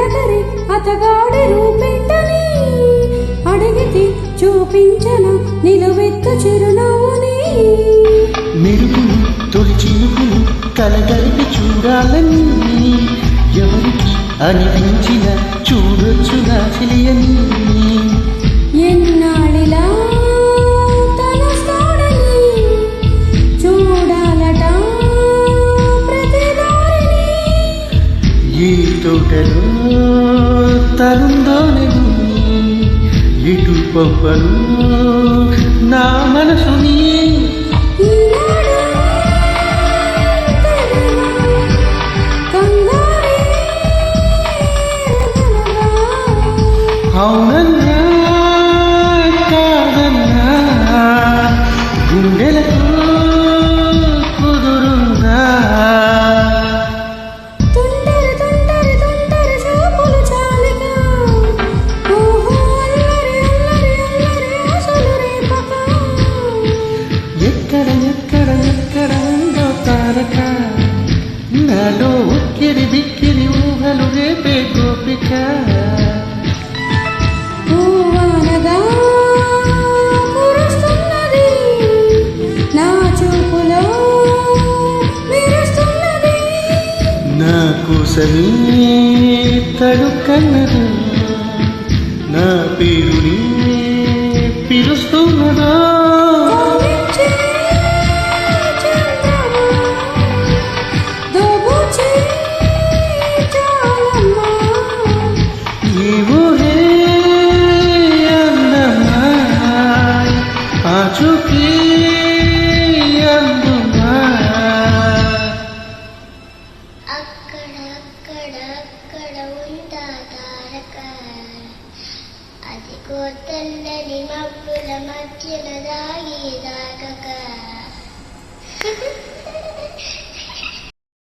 అడగరే అతగాడి రూపెంటని అడిగితే చూపించన నిలువెత్తు చిరునవ్వుని మెరుగులు తొలి చినుకులు కలగలిపి చూడాలని ఎవరికి అనిపించిన చూడొచ్చు నా చెలియని ఎన్నాళ్ళిలా తలస్తాడని చూడాలట ప్రతిదారిని ఏ తోటలో తరుందోనని ఎటు పంపను నా మనసుని అవునన్నా కాదన్నా గుండెలకు కుదురుందా తొందర తొందర తొందర చూపులు చాలిగా ఓహో అల్లరి అల్లరి అల్లరి ఆశలు రేపక ఎక్కడ ఎక్కడ ఎక్కడ ఉందో తారక నాలో ఉక్కిరి బిక్కిరి ఊహలు రేపే గోపిక పూవానగా కురుస్తున్నది నా చూపులో మెరుస్తున్నది నా కోసమే తడుకన్నదా నా పేరుని పిలుస్తున్నదా కవ్వించే చంద్రమా దోబూచే చాలమ్మా ఈ ఊహే అందమా ఆ చూపే అందుమా అక్కడ అక్కడ అక్కడ ఉందా తారక అదిగో తెల్లని మబ్బుల మధ్యన దాగి దాగక